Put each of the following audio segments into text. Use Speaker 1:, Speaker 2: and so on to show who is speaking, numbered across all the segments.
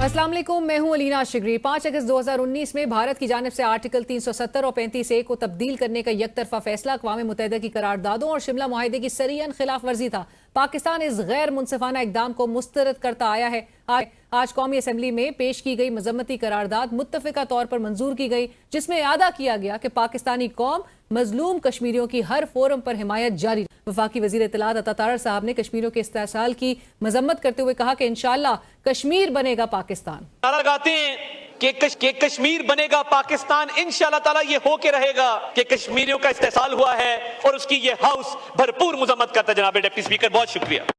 Speaker 1: अस्सलाम वालेकुम, मैं हूं अलीना शिगरी। 5 अगस्त 2019 में भारत की जानिब से आर्टिकल 370 और 35A को तब्दील करने का यकतरफा फैसला अक़वाम मुत्तहिदा की करारदादों और शिमला मुआहिदे की सरीअन खिलाफ वर्जी था। पाकिस्तान इस गैर मुनसिफाना इकदाम को मुस्तरद करता आया है। आज कौमी असम्बली में पेश की गई मजम्मती करारदाद मुत्तफ़िका तौर पर मंजूर की गई, जिसमें इआदा किया गया कि पाकिस्तानी कौम मजलूम कश्मीरियों की हर फोरम पर हिमायत जारी। वफाकी वज़ीर इत्तलात अता तारड़ साहब ने कश्मीरियों के इस्तेहसाल की मजम्मत करते हुए कहा कि इंशाअल्लाह कश्मीर बनेगा पाकिस्तान।
Speaker 2: नारा लगाते हैं कि कश्मीर बनेगा पाकिस्तान, इंशाअल्लाह ताला ये होके रहेगा कि कश्मीरियों का इस्तेहसाल हुआ है और उसकी ये हाउस भरपूर मजम्मत करता है। जनाब डिप्टी स्पीकर, बहुत शुक्रिया।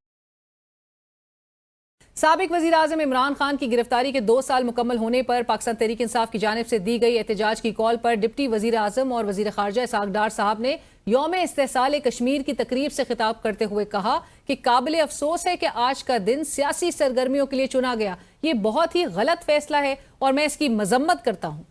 Speaker 1: साबिक वज़ीर आज़म इमरान खान की गिरफ्तारी के 2 साल मुकम्मल होने पर पाकिस्तान तहरीक इंसाफ की जानिब से दी गई एहतजाज की कॉल पर डिप्टी वज़ीर आज़म और वज़ीर ख़ारजा इसहाक़ डार साहब ने यौम इस्तेहसाल कश्मीर की तकरीब से खिताब करते हुए कहा कि काबिल अफसोस है कि आज का दिन सियासी सरगर्मियों के लिए चुना गया। ये बहुत ही गलत फैसला है और मैं इसकी मजम्मत करता हूँ।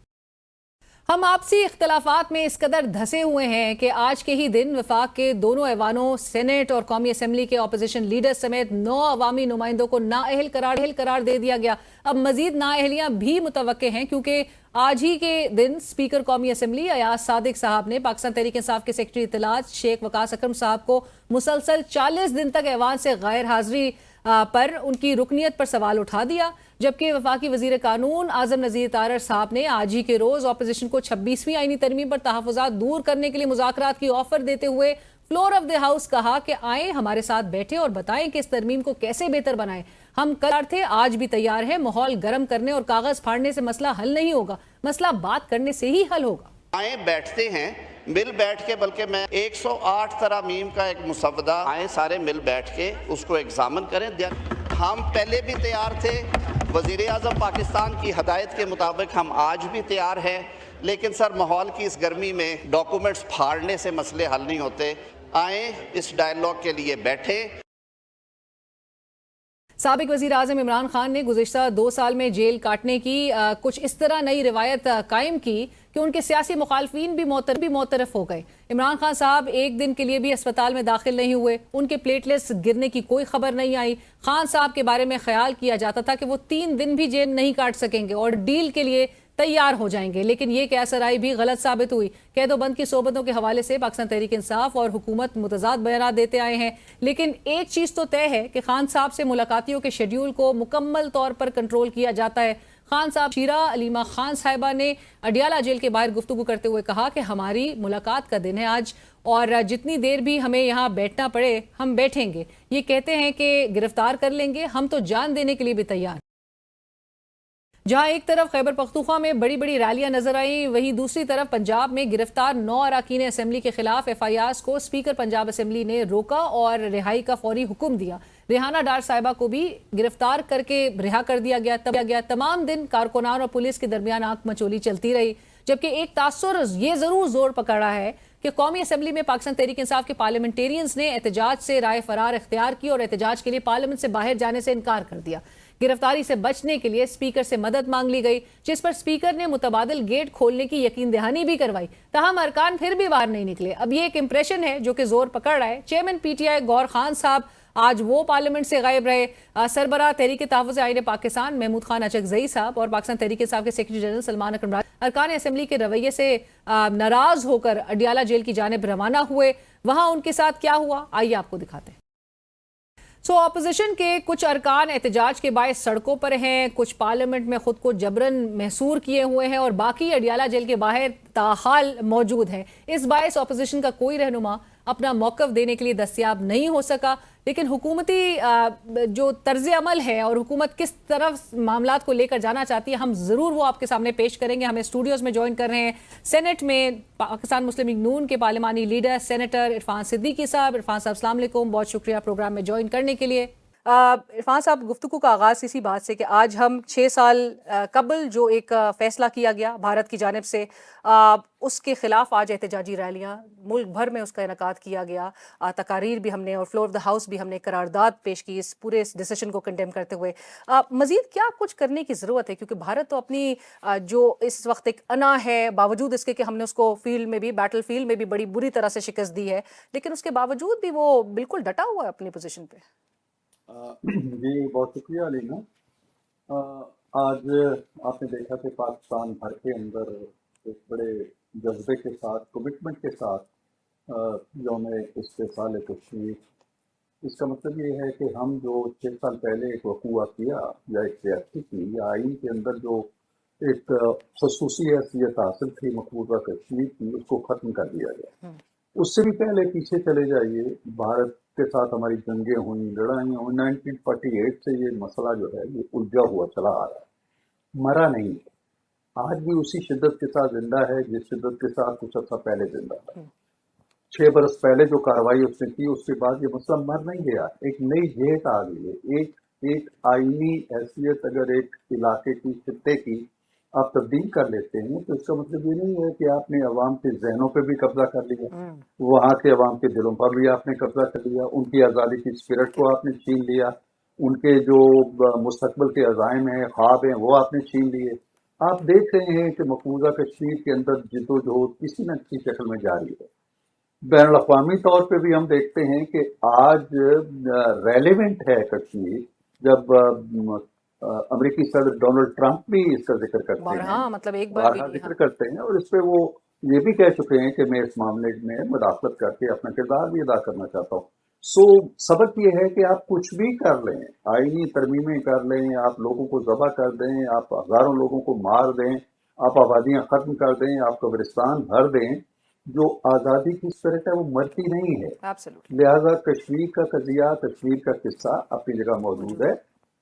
Speaker 1: हम आपसी इख्तलाफात में इस कदर धसे हुए हैं कि आज के ही दिन वफाक के दोनों ऐवानों, सेनेट और कौमी असम्बली के अपोजिशन लीडर समेत 9 अवामी नुमाइंदों को नाअहल करार दे दिया गया। अब मजीद नाअहलियां भी मुतवक्के हैं, क्योंकि आज ही के दिन स्पीकर कौमी असम्बली अयाज सादिक साहब ने पाकिस्तान तहरीक इंसाफ के सेक्रेटरी इत्तलात शेख वकास अकरम साहब को मुसलसल 40 दिन तक ऐवान से गैर हाजिरी पर उनकी रुकनीत पर सवाल उठा दिया, जबकि वफाकी वजीर कानून आजम नज़ीर तारड़ साहब ने आज ही के रोज अपोजिशन को 26वीं आईनी तरमीम पर तहफ़्फ़ुज़ात दूर करने के लिए मुज़ाकरात की ऑफर देते हुए फ्लोर ऑफ द हाउस कहा कि आए हमारे साथ बैठे और बताएं कि इस तरमीम को कैसे बेहतर बनाएं। हम तैयार थे, आज भी तैयार है। माहौल गर्म करने और कागज फाड़ने से मसला हल नहीं होगा, मसला बात करने से ही हल होगा।
Speaker 3: आए बैठते हैं मिल बैठ के, बल्कि मैं 108 तरामीम का एक मुसवदा आए सारे मिल बैठ के उसको एग्जामिन करें। हम पहले भी तैयार थे, वज़ीर आज़म पाकिस्तान की हदायत के मुताबिक हम आज भी तैयार हैं, लेकिन सर माहौल की इस गर्मी में डॉक्यूमेंट्स फाड़ने से मसले हल नहीं होते। आए इस डायलॉग के लिए बैठे।
Speaker 1: साबिक वज़ीर आज़म इमरान खान ने गुज़िश्ता 2 साल में जेल काटने की कुछ इस तरह नई रिवायत कायम की कि उनके सियासी मुखालफीन भी मोतरफ हो गए। इमरान खान साहब एक दिन के लिए भी अस्पताल में दाखिल नहीं हुए, उनके प्लेटलेट्स गिरने की कोई खबर नहीं आई। खान साहब के बारे में ख्याल किया जाता था कि वो 3 दिन भी जेल नहीं काट सकेंगे और डील के लिए तैयार हो जाएंगे, लेकिन ये कैसराई भी गलत साबित हुई। कैदोबंद की सोबतों के हवाले से पाकिस्तान तहरीक इंसाफ और हुकूमत मुतजाद बयान देते आए हैं, लेकिन एक चीज़ तो तय है कि खान साहब से मुलाकातियों के शेड्यूल को मुकम्मल तौर पर कंट्रोल किया जाता है। खान साहब शीरा अलीमा खान साहिबा ने अडियाला जेल के बाहर गुफ्तगू करते हुए कहा कि हमारी मुलाकात का दिन है आज, और जितनी देर भी हमें यहाँ बैठना पड़े हम बैठेंगे। ये कहते हैं कि गिरफ्तार कर लेंगे, हम तो जान देने के लिए भी तैयार। जहां एक तरफ खैबर पख्तूनख्वा में बड़ी बड़ी रैलियां नजर आई, वहीं दूसरी तरफ पंजाब में गिरफ्तार 9 अरकान असम्बली के खिलाफ FIRs को स्पीकर पंजाब असम्बली ने रोका और रिहाई का फौरी हुक्म दिया। रेहाना डार साहिबा को भी गिरफ्तार करके रिहा कर दिया गया। तमाम दिन कारकुनान और पुलिस के दरमियान आंख मचोली चलती रही, जबकि एक तासुर ये जरूर जोर पकड़ा है कि कौमी असम्बली में पाकिस्तान तहरीक इंसाफ के पार्लियामेंटेरियंस ने एहतजाज से राय फरार इख्तियार की और एहतजाज के लिए पार्लियामेंट से बाहर जाने से इनकार कर दिया। गिरफ्तारी से बचने के लिए स्पीकर से मदद मांग ली गई, जिस पर स्पीकर ने मुतबादिल गेट खोलने की यकीन दहानी भी करवाई, ताहम अरकान फिर भी बाहर नहीं निकले। अब ये एक इंप्रेशन है जो कि जोर पकड़ रहा है। चेयरमैन PTI गौर खान साहब आज वो पार्लियामेंट से गायब रहे। सरबराह तहरीक तहफ़्फ़ुज़ आईन पाकिस्तान महमूद खान अचकज़ई साहब और पाकिस्तान तहरीक इंसाफ के सेक्रेटरी जनरल सलमान अकरम अरकान असम्बली के रवैये से नाराज होकर अडियाला जेल की जानिब रवाना हुए। वहां उनके साथ क्या हुआ, आइए आपको दिखाते हैं। अपोजिशन के कुछ अरकान एहतजाज के बायस सड़कों पर हैं, कुछ पार्लियामेंट में खुद को जबरन महसूर किए हुए हैं और बाकी अडियाला जेल के बाहर ताहाल मौजूद हैं। इस बायस अपोजिशन का कोई रहनुमा अपना मौक़िफ़ देने के लिए दस्तयाब नहीं हो सका, लेकिन हुकूमती जो तर्ज अमल है और हुकूमत किस तरफ मामलात को लेकर जाना चाहती है, हम ज़रूर वो आपके सामने पेश करेंगे। हमें स्टूडियोज़ में ज्वाइन कर रहे हैं सेनेट में पाकिस्तान मुस्लिम लीग नून के पार्लिमानी लीडर सेनेटर इरफान सिद्दीकी साहब। इरफान साहब अस्सलाम वालेकुम, बहुत शुक्रिया प्रोग्राम में ज्वाइन करने के लिए। इरफान साहब, गुफ्तगू का आगाज़ इसी बात से कि आज हम 6 साल कबल जो एक फ़ैसला किया गया भारत की जानिब से, उसके ख़िलाफ़ आज एहतजाजी रैलियाँ मुल्क भर में उसका इनकाद किया गया। तकारीर भी हमने और फ्लोर ऑफ द हाउस भी हमने करारदाद पेश की इस पूरे इस डिसीजन को कंडेम करते हुए। मज़ीद क्या कुछ करने की ज़रूरत है, क्योंकि भारत तो अपनी जो इस वक्त एक अना है, बावजूद इसके कि हमने उसको फील्ड में भी, बैटल फील्ड में भी बड़ी बुरी तरह से शिकस्त दी है, लेकिन उसके बावजूद भी वो बिल्कुल डटा हुआ है अपनी पोजीशन पे।
Speaker 4: जी बहुत शुक्रिया अलीना। آج آپ نے دیکھا کہ پاکستان بھر کے اندر ایک بڑے جذبے کے ساتھ کمٹمنٹ کے ساتھ یوم استحصال کشمیر، اس کا مطلب یہ ہے کہ ہم جو 6 سال پہلے ایک وقوع کیا یا ایک زیادتی کی یا آئین کے اندر جو ایک خصوصی حیثیت حاصل تھی مقبوضہ کشمیر کی، اس کو ختم کر دیا گیا۔ اس سے بھی پہلے پیچھے چلے جائیے، بھارت کے ساتھ ہماری جنگیں ہوئیں، لڑائیاں ہوئیں، 1948 سے یہ مسئلہ جو ہے یہ الجھا ہوا چلا آ رہا ہے، مرا نہیں ہے، آج بھی اسی شدت کے ساتھ زندہ ہے جس شدت کے ساتھ کچھ عرصہ پہلے زندہ تھا۔ 6 برس پہلے جو کارروائی اس نے کی، اس کے بعد یہ مسئلہ مر نہیں گیا، ایک نئی جہت آ گئی ہے۔ ایک آئینی حیثیت اگر ایک علاقے کی، خطے کی آپ تبدیل کر لیتے ہیں تو اس کا مطلب یہ نہیں ہے کہ آپ نے عوام کے ذہنوں پہ بھی قبضہ کر لیا، وہاں کے عوام کے دلوں پر بھی آپ نے قبضہ کر لیا، ان کی آزادی کی اسپرٹ کو آپ نے چھین لیا، ان کے جو مستقبل کے عزائم ہیں، خواب ہیں، وہ آپ نے چھین لیے۔ آپ دیکھ رہے ہیں کہ مقبوضہ کشمیر کے اندر جدوجہد کسی نہ کسی شکل میں جاری ہے۔ بین الاقوامی طور پہ بھی ہم دیکھتے ہیں کہ آج ریلیونٹ ہے کشمیر، جب امریکی صدر ڈونلڈ ٹرمپ بھی اس کا ذکر کرتے ہیں،
Speaker 1: ہاں مطلب ایک بار
Speaker 4: بارہا ذکر کرتے ہیں، اور اس پہ وہ یہ بھی کہہ چکے ہیں کہ میں اس معاملے میں مداخلت کر کے اپنا کردار بھی ادا کرنا چاہتا ہوں۔ سو سبق یہ ہے کہ آپ کچھ بھی کر لیں، آئینی ترمیمیں کر لیں، آپ لوگوں کو ذبح کر دیں، آپ ہزاروں لوگوں کو مار دیں، آپ آبادیاں ختم کر دیں، آپ قبرستان بھر دیں، جو آزادی کی اسپرٹ ہے وہ مرتی نہیں ہے۔ لہذا کشمیر کا قضیہ، کشمیر کا قصہ اپنی جگہ موجود ہے،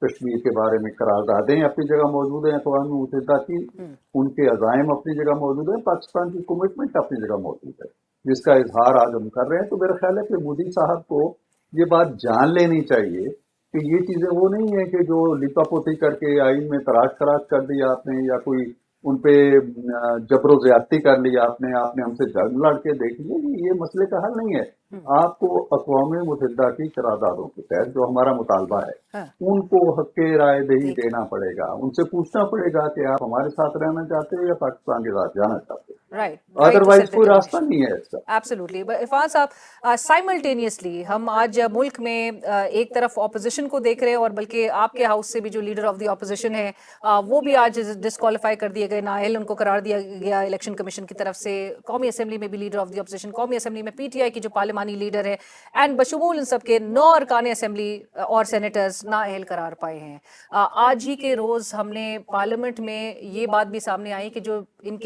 Speaker 4: کشمیر کے بارے میں قراردادیں اپنی جگہ موجود ہیں اقوام متحدہ کی، ان کے عزائم اپنی جگہ موجود ہیں، پاکستان کی کمٹمنٹ اپنی جگہ موجود ہے جس کا اظہار آج ہم کر رہے ہیں۔ تو میرا خیال ہے کہ مودی صاحب کو یہ بات جان لینی چاہیے کہ یہ چیزیں وہ نہیں ہیں کہ جو لیپا پوتی کر کے آئین میں تراش خراش کر دیا آپ نے، یا کوئی ان پہ جبر و زیادتی کر لی آپ نے ہم سے جنگ لڑ کے دیکھ لیے، یہ مسئلے کا حل نہیں ہے۔ آپ کو اقوام متحدہ کی قراردادوں کے تحت جو ہمارا مطالبہ ہے ان کو حق رائے دہی دینا پڑے گا، ان سے پوچھنا پڑے گا کہ آپ ہمارے ساتھ رہنا چاہتے ہیں یا پاکستان کے ساتھ جانا چاہتے ہیں، ادروائز کوئی راستہ نہیں ہے اس کا۔
Speaker 1: ایبسلیوٹلی۔ عرفان صاحب، سائملٹینیسلی ہم آج ملک میں ایک طرف اپوزیشن کو دیکھ رہے ہیں، اور بلکہ آپ کے ہاؤس سے بھی جو لیڈر آف دی اپوزیشن ہے وہ بھی آج ڈسکوالیفائی کر دیے گئے، نااہل ان کو قرار دیا گیا الیکشن کمیشن کی طرف سے۔ قومی اسمبلی میں بھی لیڈر آف دی اپوزیشن، قومی اسمبلی میں پی ٹی آئی کی جو پارلیمانی لیڈر ہے، اینڈ بشمول ان سب کے 9 ارکان اسمبلی اور سینیٹرز نااہل قرار پائے ہیں۔ آج ہی کے روز ہم نے پارلیمنٹ میں یہ بات بھی سامنے آئی کہ جو ان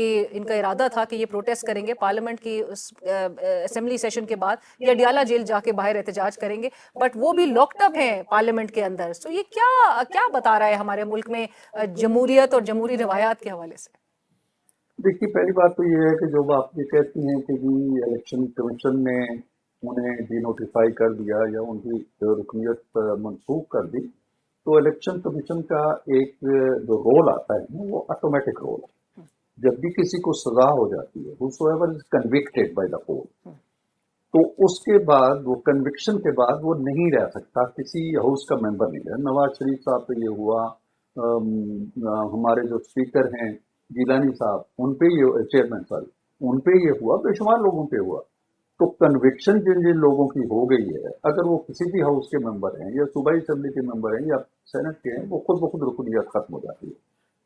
Speaker 1: کا ارادہ تھا کہ یہ پروٹیسٹ کریں گے پارلیمنٹ کی اسمبلی سیشن کے بعد، یا ڈیالہ جیل جا کے باہر احتجاج کریں گے، بٹ وہ بھی لاکڈ اپ ہیں پارلیمنٹ کے اندر۔ سو یہ کیا بتا رہا ہے ہمارے ملک میں جمہوریت اور جمہوری روایات کے حوالے سے؟
Speaker 4: دیکھیے، پہلی بات تو یہ ہے کہ جو آپ یہ کہتی ہیں کہ جی الیکشن کمیشن نے انہیں ڈی نوٹیفائی کر دیا یا ان کی رکنیت منسوخ کر دی، تو الیکشن کمیشن کا ایک جو رول آتا ہے وہ آٹومیٹک رول ہے۔ جب بھی کسی کو سزا ہو جاتی ہے whosoever is convicted by the court، تو اس کے بعد وہ کنوکشن کے بعد وہ نہیں رہ سکتا، کسی ہاؤس کا ممبر نہیں رہا۔ نواز شریف صاحب پہ یہ ہوا، ہمارے جو اسپیکر ہیں گیلانی صاحب، ان پہ یہ چیئرمین ساری ان پہ یہ ہوا، بے شمار لوگوں پہ ہوا۔ تو کنوکشن جن لوگوں کی ہو گئی ہے، اگر وہ کسی بھی ہاؤس کے ممبر ہیں یا صوبائی اسمبلی کے ممبر ہیں یا سینٹ کے ہیں، وہ خود بخود رکنیت ختم ہو جاتی ہے۔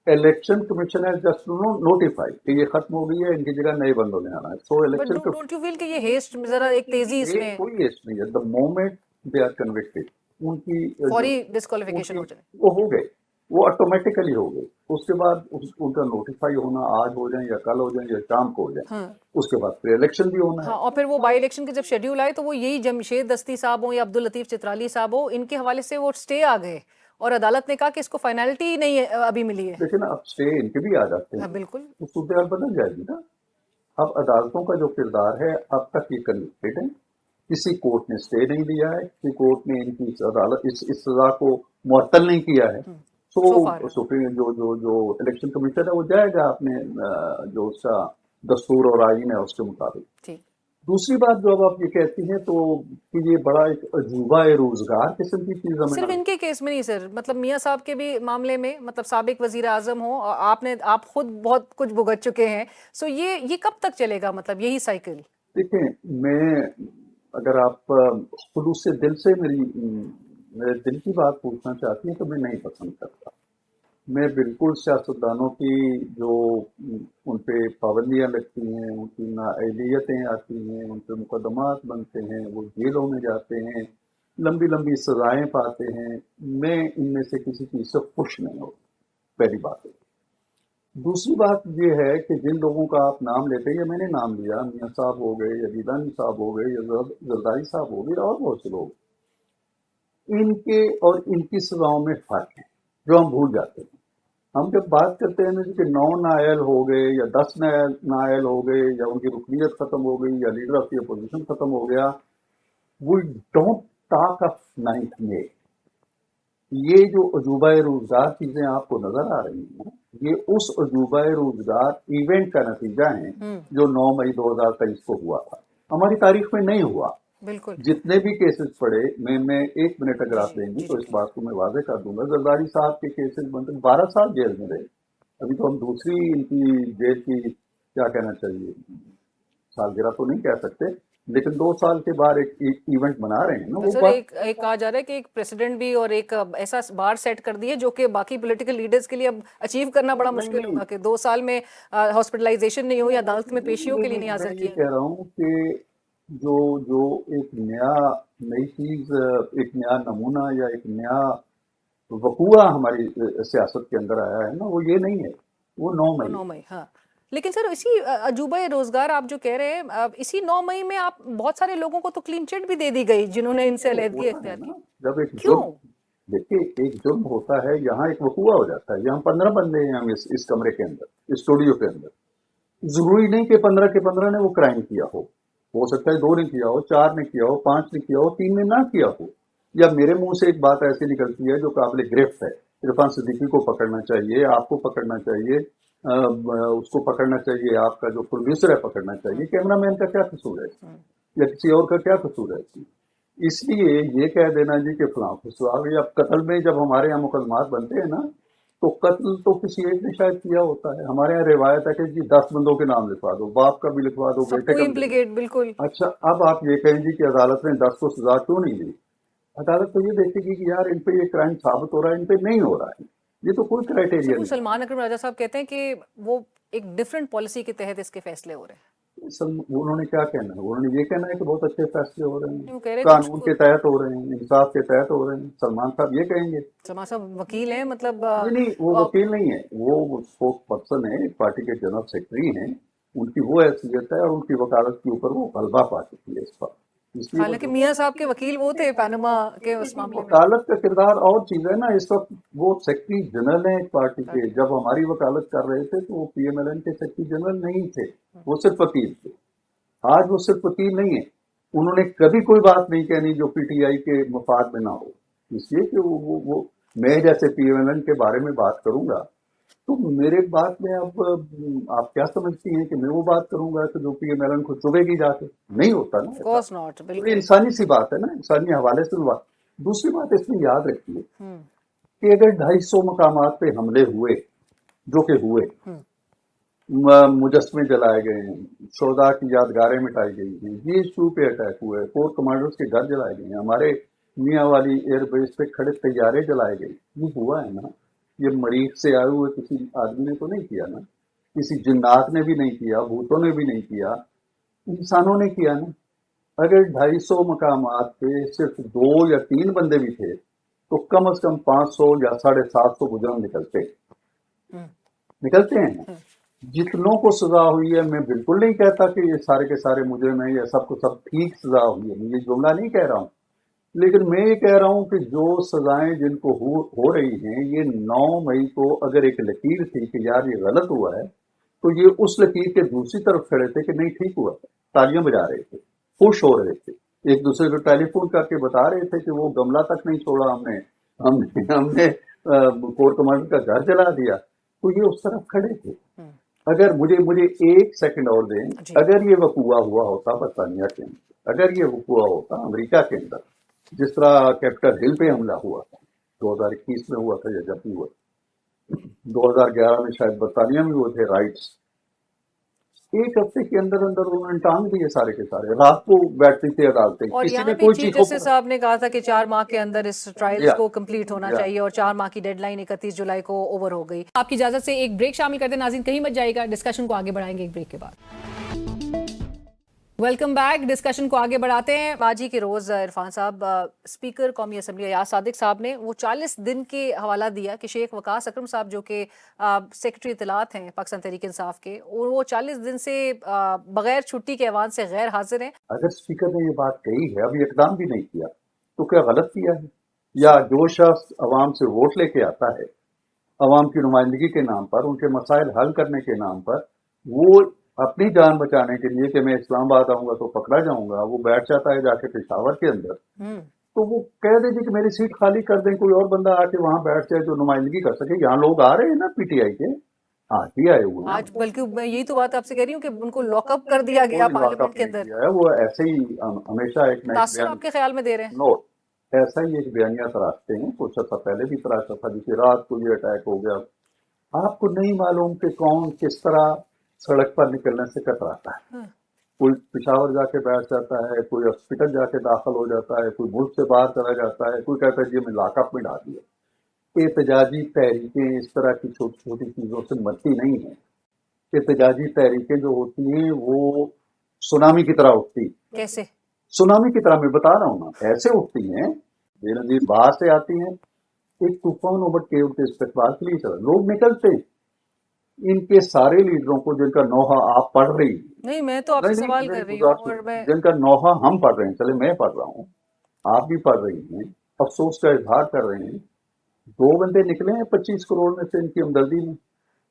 Speaker 4: الیکشن کمیشن ہے جسٹ نوٹیفائی کہ یہ ختم ہو گئی ہے، ان کی جگہ نئے بندوں نے آنا ہے۔ سو الیکشن
Speaker 1: ڈونٹ یو فیل کہ یہ ہیسٹ ذرا ایک تیزی اس میں؟
Speaker 4: کوئی ہیسٹ نہیں ہے۔ The moment they are convicted, ان کی
Speaker 1: فوری ڈسکوالیفیکیشن ہو جائے،
Speaker 4: وہ ہو گئے، وہ آٹومیٹیکلی ہو گئے۔ اس کے بعد ان کا نوٹیفائی ہونا، آج ہو جائیں یا کل ہو جائیں یا شام کو ہو جائیں، اس کے بعد پھر الیکشن بھی ہونا ہے۔
Speaker 1: اور پھر وہ بائی الیکشن کے جب شیڈیول آئے تو وہ یہی جمشید دستی صاحب ہوں یا عبداللطیف چترالی صاحب ہوں، ان کے حوالے سے وہ اسٹے آ گئے اور عدالت نے کہا کہ اس کو فائنلٹی نہیں ابھی ملی ہے۔
Speaker 4: لیکن اب اسٹے ان کے بھی آ جاتے ہیں،
Speaker 1: بالکل،
Speaker 4: تو صورتحال بدل جائے گی نا۔ اب عدالتوں کا جو کردار ہے، اب تک یہ کنوکٹڈ ہے، کسی کورٹ نے اسٹے نہیں دیا ہے، کسی کورٹ نے ان کی عدالت اس سزا کو معطل نہیں کیا ہے۔ تو سپریم جو الیکشن کمیشن ہے وہ جائے گا اپنے جو اس کا دستور اور آئین ہے اس کے مطابق۔ دوسری بات جو اب آپ یہ کہتی ہیں تو کہ یہ بڑا ایک عجوبہ روزگار قسم کی چیز ہے۔
Speaker 1: صرف ان کے کیس میں نہیں سر، مطلب میاں صاحب کے بھی معاملے میں، مطلب سابق وزیر اعظم ہوں، آپ خود بہت کچھ بھگت چکے ہیں، سو یہ کب تک چلے گا، مطلب یہی سائیکل؟
Speaker 4: دیکھیں، میں اگر آپ خلوص دل سے میرے دل کی بات پوچھنا چاہتی ہیں تو میں نہیں پسند کرتا۔ میں بالکل سیاستدانوں کی جو ان پہ پابندیاں لگتی ہیں، ان کی نااہلیتیں آتی ہیں، ان پہ مقدمات بنتے ہیں، وہ جیلوں میں جاتے ہیں، لمبی لمبی سزائیں پاتے ہیں، میں ان میں سے کسی چیز سے خوش نہیں ہوں، پہلی بات ہے۔ دوسری بات یہ ہے کہ جن لوگوں کا آپ نام لیتے ہیں، یا میں نے نام لیا، میاں صاحب ہو گئے یا گیلانی صاحب ہو گئے یا زرداری صاحب ہو گئے اور بہت سے لوگ، ان کے اور ان کی سزاؤں میں فرق ہے جو ہم بھول جاتے ہیں۔ ہم جب بات کرتے ہیں نا کہ 9 نائل ہو گئے یا 10 نائل ہو گئے یا ان کی رکنیت ختم ہو گئی یا لیڈر آف دی اپوزیشن ختم ہو گیا، we don't talk of 9th May. یہ جو عجوبہ روزگار چیزیں آپ کو نظر آ رہی ہیں، یہ اس عجوبہ روزگار ایونٹ کا نتیجہ ہیں جو 9 مئی 2023 کو ہوا تھا، ہماری تاریخ میں نہیں ہوا۔
Speaker 1: بالکل
Speaker 4: جتنے بھی کیسز پڑے، میں 1 منٹ اگر آپ دیں گے تو اس بات کو میں واضح کر دوں گا، زرداری صاحب کے کیسز بنتے 12 سال جیل میں رہے۔ ابھی تو ہم دوسری ان کی جیل کی کیا کہنا چاہیے، سالگرہ تو نہیں کہہ سکتے، لیکن 2 سال کے بعد ایک ایونٹ بنا رہے ہیں نا وہ
Speaker 1: سر،
Speaker 4: بات۔
Speaker 1: ایک کہا جا رہا ہے کہ ایک پریسیڈنٹ بھی اور ایک ایسا بار سیٹ کر دیے جو کہ باقی پولیٹیکل لیڈرز کے لیے اب اچیو کرنا بڑا مشکل ہوگا کہ 2 سال میں ہاسپٹلائزیشن نہیں ہو یا عدالت میں پیشیوں کے لیے نہیں آ
Speaker 4: میں
Speaker 1: سکتی
Speaker 4: یہ کہہ رہا ہوں کہ جو ایک نئی چیز، ایک نیا نمونہ یا ایک نیا وقوع ہماری سیاست کے اندر آیا ہے نا، وہ یہ نہیں ہے، وہ 9 مئی۔
Speaker 1: 9 مئی، ہاں۔ لیکن سر اسی عجوبہ روزگار آپ جو کہہ رہے ہیں، اسی 9 مئی میں آپ بہت سارے لوگوں کو تو کلین چٹ بھی دے دی گئی جنہوں نے ان سے علیحدگی اختیار کی۔
Speaker 4: جب ایک
Speaker 1: کیوں؟
Speaker 4: جرم، دیکھیے ایک جرم ہوتا ہے، یہاں ایک وقوع ہو جاتا ہے، یہاں 15 بندے ہیں ہم اس کمرے کے اندر، اسٹوڈیو کے اندر، ضروری نہیں کہ 15 کے 15 نے وہ کرائم کیا ہو سکتا ہے 2 نے کیا ہو، 4 نے کیا ہو، 5 نے کیا ہو، 3 نے نہ کیا ہو، یا میرے منہ سے ایک بات ایسی نکلتی ہے جو قابل گرفت ہے، عرفان صدیقی کو پکڑنا چاہیے، آپ کو پکڑنا چاہیے، اس کو پکڑنا چاہیے، آپ کا جو پروڈیوسر ہے پکڑنا چاہیے، کیمرہ مین کا کیا قصور ہے یا کسی اور کا کیا قصور ہے؟ اس لیے یہ کہہ دینا جی کہ فلاں قصور، اب قتل میں جب ہمارے یہاں مقدمات بنتے ہیں نا تو قتل تو کسی ایک نے شاید کیا ہوتا ہے، ہمارے یہاں روایت ہے کہ جی 10 بندوں کے نام لکھوا دو، باپ کا بھی لکھوا دو،
Speaker 1: سب
Speaker 4: بیٹے
Speaker 1: کو
Speaker 4: کا بھی
Speaker 1: امپلیکیٹ، بالکل۔
Speaker 4: اچھا اب آپ یہ کہیں جی کہ عدالت نے 10 کو سزا کیوں نہیں دی؟ عدالت تو یہ دیکھے گی کہ یار ان پہ یہ کرائم ثابت ہو رہا ہے، ان پہ نہیں ہو رہا ہے، یہ تو کوئی کرائٹیریا نہیں۔
Speaker 1: سلمان اکرم راجہ صاحب کہتے ہیں کہ وہ ایک ڈیفرنٹ پالیسی کے تحت اس کے فیصلے ہو رہے ہیں۔
Speaker 4: انہوں نے کیا کہنا ہے؟ انہوں نے یہ کہنا ہے کہ بہت اچھے فیصلے ہو رہے
Speaker 1: وہ
Speaker 4: ہیں،
Speaker 1: کہہ رہے
Speaker 4: قانون کے تحت ہو رہے ہیں، انصاف کے تحت ہو رہے ہیں۔ سلمان صاحب یہ کہیں گے؟
Speaker 1: سلمان صاحب وکیل ہیں، مطلب
Speaker 4: نہیں، وہ وکیل نہیں ہے، وہ اسپوکس پرسن ہے، پارٹی کے جنرل سیکرٹری ہیں، ان کی وہ حیثیت ہے اور ان کی وکالت کے اوپر وہ غلبہ پا چکی ہے اس پر، اس لیے
Speaker 1: حالانکہ میاں صاحب کے وکیل وہ تھے پاناما کے اس معاملے میں۔
Speaker 4: وکالت کا کردار اور چیز ہے نا، اس وقت وہ سیکرٹری جنرل ہیں ایک پارٹی کے، جب ہماری وکالت کر رہے تھے تو وہ پی ایم ایل این کے سیکرٹری جنرل نہیں تھے، وہ صرف وکیل تھے۔ آج وہ صرف وکیل نہیں ہے، انہوں نے کبھی کوئی بات نہیں کہنی جو پی ٹی آئی کے مفاد میں نہ ہو، اس لیے کہ وہ میں جیسے پی ایم ایل این کے بارے میں بات کروں گا تو میرے بات میں اب آپ کیا سمجھتی ہیں کہ میں وہ بات کروں گا کہ جو پی ایم ایل این کو چبھے گی جا کے؟ نہیں ہوتا نا،
Speaker 1: Of course not،
Speaker 4: یہ
Speaker 1: بالکل۔
Speaker 4: انسانی سی بات ہے نا، انسانی حوالے سے بات۔ دوسری بات اس میں یاد رکھیے کہ اگر 250 مقامات پہ حملے ہوئے، جو کہ ہوئے، مجسمے جلائے گئے ہیں، شہداء کی یادگاریں مٹائی گئی ہیں، جی ایچ کیو پہ اٹیک ہوئے، کور کمانڈرز کے گھر جلائے گئے ہیں، ہمارے میاں والی ایئر بیس پہ کھڑے طیارے جلائے گئے، یہ ہوا ہے نا، یہ مریخ سے آئے ہوئے کسی آدمی نے تو نہیں کیا نا، کسی جنات نے بھی نہیں کیا، بھوتوں نے بھی نہیں کیا، انسانوں نے کیا نا۔ اگر 250 مقامات پہ صرف 2 یا 3 بندے بھی تھے تو کم از کم 500 یا 750 مجرم نکلتے ہیں۔ جتنوں کو سزا ہوئی ہے، میں بالکل نہیں کہتا کہ یہ سارے کے سارے مجرم ہیں یا سب کو سب ٹھیک سزا ہوئی ہے، میں یہ جملہ نہیں کہہ رہا ہوں، لیکن میں یہ کہہ رہا ہوں کہ جو سزائیں جن کو ہو رہی ہیں، یہ 9 مئی کو اگر ایک لکیر تھی کہ یار یہ غلط ہوا ہے تو یہ اس لکیر کے دوسری طرف کھڑے تھے کہ نہیں ٹھیک ہوا، تالیاں بجا رہے تھے، خوش ہو رہے تھے، ایک دوسرے کو ٹیلی فون کر کے بتا رہے تھے کہ وہ گملہ تک نہیں چھوڑا ہم نے کور کمانڈر کا گھر جلا دیا، تو یہ اس طرف کھڑے تھے۔ اگر مجھے 1 سیکنڈ اور دیں، اگر یہ وقوع ہوا ہوتا برطانیہ کے اندر، اگر یہ وقوع ہوتا امریکہ کے اندر، جس طرح کیپٹل ہل پہ حملہ ہوا تھا 2021 میں ہوا تھا یا جب بھی ہوا، 2011 میں شاید برطانیہ میں ہوئے تھے رائٹس، एक हफ्ते के अंदर अंदर उन्होंने टांग दिए सारे के सारे, रात को बैठती थी अदालतें,
Speaker 1: और
Speaker 4: किसी
Speaker 1: यहाँ
Speaker 4: ने
Speaker 1: भी
Speaker 4: कोई
Speaker 1: चीफ
Speaker 4: चीखो
Speaker 1: जस्टिस साहब ने कहा था कि 4 माह के अंदर इस ट्रायल्स
Speaker 4: या
Speaker 1: को कंप्लीट होना
Speaker 4: या
Speaker 1: चाहिए और 4 माह की डेडलाइन 31 जुलाई को ओवर हो गई। आपकी इजाजत से एक ब्रेक शामिल करते हैं, नाज़रीन कहीं मत जाइएगा, डिस्कशन को आगे बढ़ाएंगे एक ब्रेक के बाद। Welcome back. डिस्कशन को आगे बढ़ाते हैं। आज ही के रोज इरफान साहब, स्पीकर कौमी असम्बली अयाज सादिक साहब ने वो 40 दिन के हवाला दिया कि शेख वकास अकरम साहब जो कि सेक्रेटरी इत्तलात हैं पाकिस्तान तहरीक इंसाफ के, वो 40 दिन से बगैर छुट्टी के ऐवान से गैर हाजिर हैं।
Speaker 4: अगर स्पीकर ने ये बात कही है, अभी इकदाम भी नहीं किया, तो क्या गलत किया है? या जो शख्स अवाम से वोट लेके आता है, अवाम की नुमाइंदगी के नाम पर, उनके मसाइल हल करने के नाम पर, वो अपनी जान बचाने के लिए कि मैं इस्लामाबाद आऊंगा तो पकड़ा जाऊंगा, वो बैठ जाता है जाके पेशावर के अंदर, तो वो कह देगी कि मेरी सीट खाली कर दें, कोई और बंदा आके वहां बैठ जाए जो नुमाइंदगी कर सके। यहाँ लोग आ रहे हैं ना पीटीआई के, आज भी आए हुए हैं,
Speaker 1: आज बल्कि मैं यही तो बात आपसे कह रही हूँ कि उनको लॉकअप कर दिया गया
Speaker 4: कोई
Speaker 1: पार्लियामेंट
Speaker 4: लॉकअप
Speaker 1: के
Speaker 4: नहीं
Speaker 1: अंदर।
Speaker 4: किया है, वो ऐसे ही हमेशा एक नया
Speaker 1: तासुर आपके ख्याल में दे रहे हैं?
Speaker 4: नो, ऐसा ही एक बयानिया तराशते हैं, कुछ अर्सा पहले भी तराशा था, जिसे रात को ये अटैक हो गया। आपको नहीं मालूम कि कौन किस तरह सड़क पर निकलने से कतराता है। कोई पिशावर जाके बैठ जाता है, कोई हॉस्पिटल जाके दाखिल हो जाता है, कोई मुल्क से बाहर चला जाता है, कोई कहता है जी मैं लॉकअप में डाल दिया। एहतजाजी तहरीकें इस तरह की छोटी छोटी चीजों से मरती नहीं है। एहतजाजी तहरीकें जो होती हैं वो सुनामी की तरह उठती।
Speaker 1: कैसे?
Speaker 4: सुनामी की तरह मैं बता रहा हूँ ना, ऐसे उठती हैं, बेनजीर बाहर से आती हैं, एक तूफान उमड़ के उनके इस्तेकबाल के लिए लोग निकलते हैं। इनके सारे लीडरों को जिनका नौहा आप पढ़ रही हैं,
Speaker 1: नहीं, मैं तो आपसे सवाल कर रही हूँ और मैं
Speaker 4: जिनका नौहा हम पढ़ रहे हैं, चले मैं पढ़ रहा हूँ, आप भी पढ़ रही हैं, अफसोस का इजहार कर रहे हैं। 2 बंदे निकले हैं 25 करोड़ में से इनकी हमदर्दी में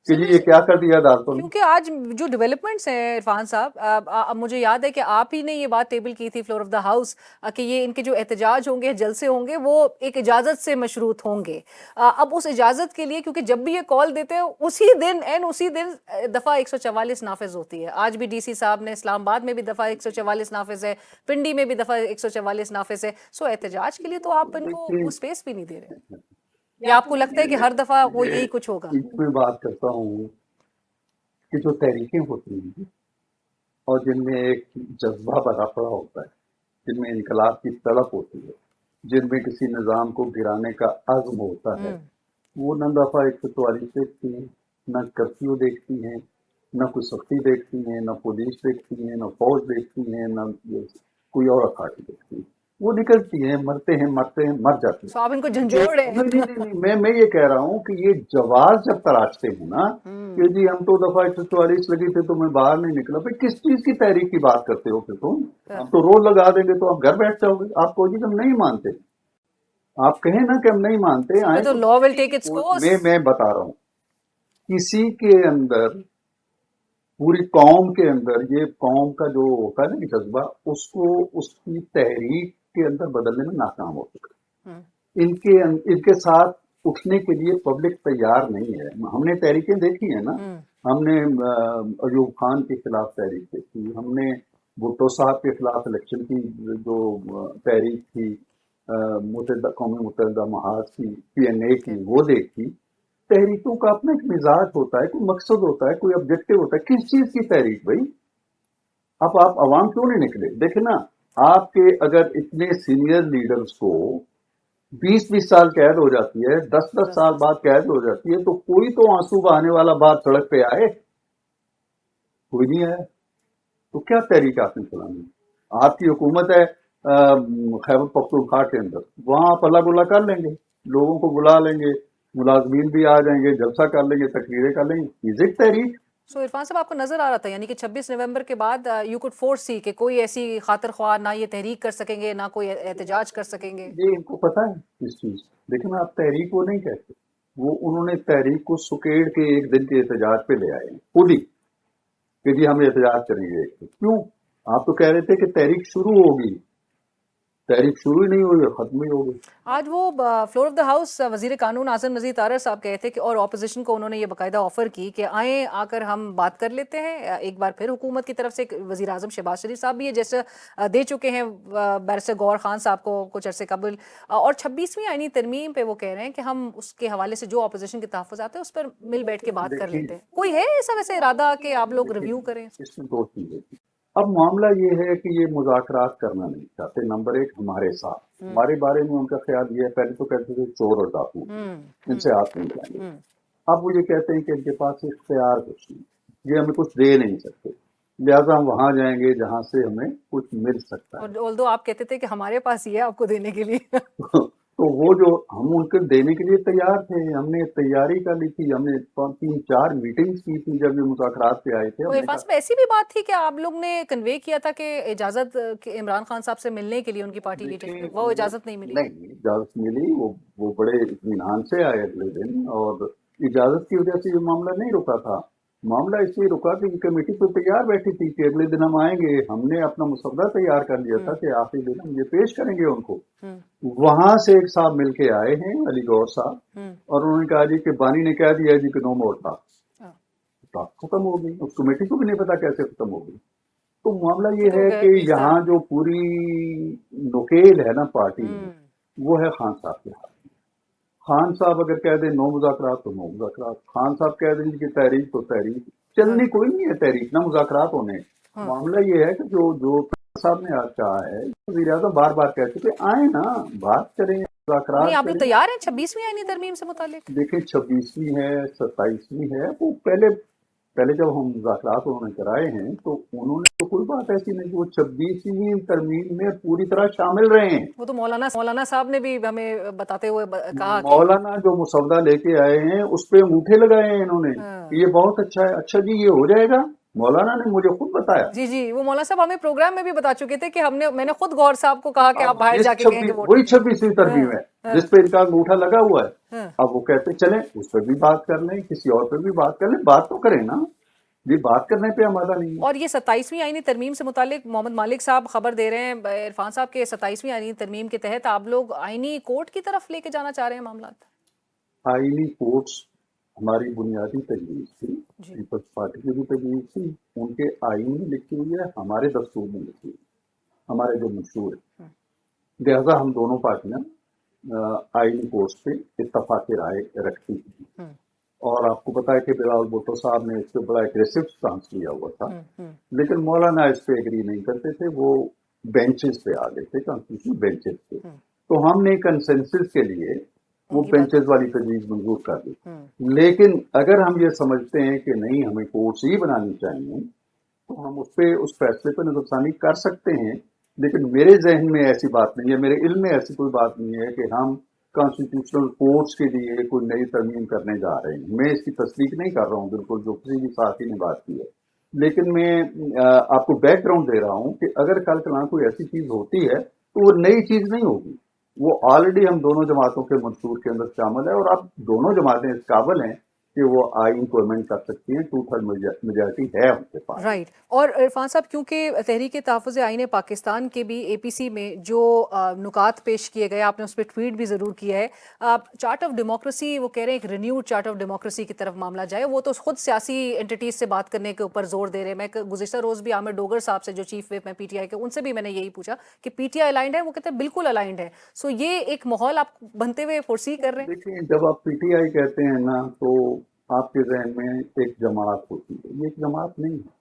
Speaker 4: कि जी ये क्या कर दिया अदालतों ने।
Speaker 1: क्योंकि आज जो डेवलपमेंट्स हैं इरफान साहब, मुझे याद है कि आप ही ने ये बात टेबल की थी फ्लोर ऑफ द हाउस कि ये इनके जो एहतजाज होंगे, जलसे होंगे, वो एक इजाज़त से मशरूत होंगे। अब उस इजाज़त के लिए, क्योंकि जब भी ये कॉल देते हैं उसी दिन दफ़ा 144 नाफिज होती है। आज भी डीसी साहब ने इस्लामाबाद में भी दफ़ा 144 नाफिज है, पिंडी में भी दफ़ा 144 नाफिज है। सो एहतजाज के लिए तो आप इनको वो स्पेस भी नहीं दे रहे। या आपको लगता है कि हर दफ़ा वो यही कुछ होगा?
Speaker 4: मैं बात करता हूँ कि जो तहरीकें होती हैं और जिनमें एक जज्बा भरा पड़ा होता है, जिनमें इनकलाब की तड़प होती है, जिनमें किसी निज़ाम को गिराने का अज़्म होता है, वो न दफ़ा 144 देखती हैं, न कर्फ्यू देखती हैं, न कोई सख्ती देखती हैं, न पुलिस देखती हैं, न फौज देखती हैं, न कोई और अखाड़ी देखती है। वो निकलती हैं, मरते हैं, मर जाते हैं।
Speaker 1: तो आप इनको झंझोड़ रहे हैं?
Speaker 4: नहीं, मैं ये कह रहा हूँ कि ये जवाब जब तराशते हैं ना कि जी हम तो दफा 144 लगी थे तो मैं बाहर नहीं निकला, भाई किस चीज की तहरीक की बात करते हो फिर तुम? हम तो रोल लगा देंगे तो आप घर बैठ जाओगे। आप कहो जी हम नहीं मानते, आप कहें ना कि हम नहीं मानते, आए
Speaker 1: तो law will take its course.
Speaker 4: मैं बता रहा हूँ, किसी के अंदर, पूरी कौम के अंदर, ये कौम का जो होता है ना जज्बा, उसको उसकी तहरीक के अंदर बदलने में नाकाम हो चुका है। इनके साथ उठने के लिए पब्लिक तैयार नहीं है। हमने तहरीकें देखी है ना, हमने अयूब खान के खिलाफ तहरीक देखी, हमने भुट्टो साहब के खिलाफ इलेक्शन की जो तहरीक थी, कौमी मुत्तहिदा महाज की, PNA की, वो देखी। तहरीकों का अपना एक मिजाज होता है, कोई मकसद होता है, कोई ऑब्जेक्टिव होता है। किस चीज की तहरीक भाई? अब आप अवाम क्यों नहीं निकले? देखे ना, आपके अगर इतने सीनियर लीडर्स को 20-20 साल कैद हो जाती है, 10-10 साल बाद कैद हो जाती है, तो कोई तो आंसू बहाने वाला बात सड़क पे आए, कोई नहीं आया। तो क्या तहरीक आपने चलानी? आपकी हुकूमत है खैबर पख्तूनख्वा के अंदर, वहां आप अल्लाह गुल्ला कर लेंगे, लोगों को बुला लेंगे, मुलाजमीन भी आ जाएंगे, जलसा कर लेंगे, तकरीरें कर लेंगे। इज इट तहरीक?
Speaker 1: सो इरफान साहब, आपको नजर आ रहा था यानी कि 26 नवंबर के बाद यू कुड फोरसी कि कोई ऐसी खातिर ख्वाह ना ये तहरीक कर सकेंगे, ना कोई एहतजाज कर सकेंगे?
Speaker 4: ये इनको पता है इस चीज। लेकिन आप तहरीक वो नहीं कहते, वो उन्होंने तहरीक को सुकेड़ के एक दिन के एहतजाज पे ले आए खुद ही कि जी हम एहतजाज करेंगे। क्यों? आप तो कह रहे थे कि तहरीक शुरू होगी, तहरीक शुरू ही नहीं हुई और ख़त्म ही हो गई।
Speaker 1: आज वो फ्लोर ऑफ द हाउस वजीर कानून आज़म नज़ीर तारर साहब कहे थे कि और ऑपोजिशन को उन्होंने ये बाकायदा ऑफर की कि आए आकर हम बात कर लेते हैं। एक बार फिर हुकूमत की तरफ से वजीर आज़म शहबाज शरीफ साहब भी ये जैसे दे चुके हैं बैरिस्टर गौहर खान साहब को कुछ अरसे कबल, और 26वीं आईनी तरमीम पे वो कह रहे हैं कि हम उसके हवाले से जो ऑपोजिशन के तहफ़्फ़ुज़ात हैं उस पर मिल बैठ के बात कर लेते हैं। कोई है ऐसा वैसे इरादा कि आप लोग रिव्यू करें?
Speaker 4: इसमें दो चीजें थी। अब मामला ये है कि ये मुज़ाकरात करना नहीं चाहते। नंबर एक, हमारे साथ हमारे बारे में उनका ख्याल ये है, पहले तो कहते थे चोर और डाकू, इनसे हाथ नहीं जाएंगे। अब वो ये कहते हैं कि इनके पास इख्तियार कुछ नहीं, ये हमें कुछ दे नहीं सकते, लिहाजा हम वहां जाएंगे जहां से हमें कुछ मिल सकता है।
Speaker 1: और ऑल्दो आप कहते थे कि हमारे पास ही है आपको देने के लिए
Speaker 4: तो वो जो हम उनके देने के लिए तैयार थे, हमने तैयारी कर ली थी, हमने 3-4 मीटिंग्स की थी जब ये मुज़ाकरात पे आए थे।
Speaker 1: तो इरफान साहब ऐसी भी बात थी कि आप लोग ने कन्वे किया था कि इजाजत इमरान खान साहब से मिलने के लिए उनकी पार्टी लीडर, वो इजाजत नहीं मिली?
Speaker 4: नहीं, इजाजत मिली, वो बड़े इत्मीनान से आए अगले दिन, और इजाजत की वजह से ये मामला नहीं रुका था। मामला इसलिए रुका कि कमेटी तो तैयार बैठी थी कि अगले दिन हम आएंगे। हमने अपना मुसव्वदा तैयार कर लिया था कि आखिरी दिन हम ये पेश करेंगे उनको। वहां से एक साहब मिलके आए हैं, अली गौर साहब, और उन्होंने कहा जी कि बानी ने कह दिया जी कि नो मोर था, खत्म हो गई। उस कमेटी को भी नहीं पता कैसे खत्म हो गई। तो मामला ये है कि यहाँ जो पूरी नुकेल है ना पार्टी में, वो है खान साहब के हाथ में। खान साहब अगर कह दें नो मुज़ाकरात तो नो मुज़ाकरात, खान साहब कह दें कि तहरीक तो तहरीक, चलनी कोई नहीं है तहरीक ना मुज़ाकरात होने। मामला ये है कि जो साहब ने आज कहा है, वज़ीर आज़म बार बार कह चुके, आए ना बात करें, मुज़ाकरात।
Speaker 1: आप लोग तैयार हैं 26वीं आईनी तरमीम से मुतालिक?
Speaker 4: देखिए 26वीं है, 27वीं है, वो पहले जब हम मुज़ाकरात उन्होंने कराए हैं तो उन्होंने तो कोई बात ऐसी नहीं कि वो 26वीं तरमीम में पूरी तरह शामिल रहे हैं।
Speaker 1: वो तो मौलाना साहब ने भी हमें बताते हुए कहा,
Speaker 4: मौलाना जो मुसव्वदा लेके आए हैं उस पे अंगूठे लगाए हैं इन्होंने, ये बहुत अच्छा है। अच्छा जी ये हो जाएगा, मौलाना ने मुझे खुद बताया।
Speaker 1: जी वो मौलाना साहब हमें प्रोग्राम में भी बता चुके थे कि मैंने खुद गौर साहब को कहा कि आप बाहर जाके कहेंगे वोट।
Speaker 4: वही 26वीं तरमीम है जिसपे इनका अंगूठा लगा हुआ है। अब वो कहते चलें उस पर भी बात कर लें, किसी और पे भी बात कर लें, बात तो करें ना, ये बात करने पे आमादा नहीं है।
Speaker 1: और ये 27वीं आईनी तरमीम से मुतालिक मोहम्मद मालिक साहब खबर दे रहे हैं इरफान साहब के 27वीं आईनी तरमीम के तहत आप लोग आईनी कोर्ट की तरफ लेके जाना चाह रहे हैं मामला?
Speaker 4: आईनी कोर्ट्स हमारी बुनियादी तजवीज़ थी, पीपल्स पार्टी की भी तजवीज़ थी, उनके आईन में लिखी हुई है, हमारे दस्तूर में लिखी हुई है, हमारे जो मशहूर है। लिहाजा हम दोनों पार्टियां आईनी कोर्ट्स पे इत्तफाक राय रखती थी। और आपको पता है कि बिलावल भुट्टो साहब ने इस पर बड़ा एग्रेसिव स्टांस लिया हुआ था, लेकिन मौलाना इस पे एग्री नहीं करते थे, वो बेंचेस पे आ गए थे, कॉन्स्टिट्यूशनल बेंचेस पे। तो हमने कंसेंसस के लिए वो बेंचेस वाली तजवीज़ मंजूर कर दी। लेकिन अगर हम ये समझते हैं कि नहीं हमें कोर्ट्स ही बनानी चाहिए तो हम उस फैसले पर नजरसानी कर सकते हैं। लेकिन मेरे जहन में ऐसी बात नहीं है, मेरे इल्म में ऐसी कोई बात नहीं है कि हम कॉन्स्टिट्यूशनल कोर्ट्स के लिए कोई नई तरमीम करने जा रहे हैं। मैं इसकी तस्दीक नहीं कर रहा हूँ, बिल्कुल जो किसी भी साथी ने बात की है। लेकिन मैं आपको बैकग्राउंड दे रहा हूँ कि अगर कल कल कोई ऐसी चीज होती है तो वो नई चीज नहीं होगी, वो ऑलरेडी हम दोनों जमातों के मंसूर के अंदर शामिल है और अब दोनों जमातें इस काबिल हैं कि वो आइन को अमेंड कर सकती हैं, 2/3 मेजॉरिटी है उनके पास।
Speaker 1: राइट। और इरफान साहब क्योंकि तहरीक तहफ़्फ़ुज़ आईन पाकिस्तान के भी APC में जो नुकात पेश किए गए, आपने उस पर ट्वीट भी ज़रूर किया है, चार्ट ऑफ डेमोक्रेसी, वो कह रहे हैं एक रिन्यूड चार्ट ऑफ डेमोक्रेसी की तरफ मामला जाए। वो तो खुद सियासी एंटिटीज़ से बात करने के ऊपर जोर दे रहे हैं। मैं गुज़िश्ता रोज़ भी आमिर डोगर साहब से जो चीफ विप हैं PTI के, उनसे भी मैंने यही पूछा कि PTI अलाइंड है, वो कहते हैं बिल्कुल अलाइंड है। सो ये एक माहौल आप बनते हुए फोर्सी कर रहे हैं?
Speaker 4: देखिए जब आप PTI कहते हैं ना तो आपके जहन में एक जमात होती है, ये एक जमात नहीं है,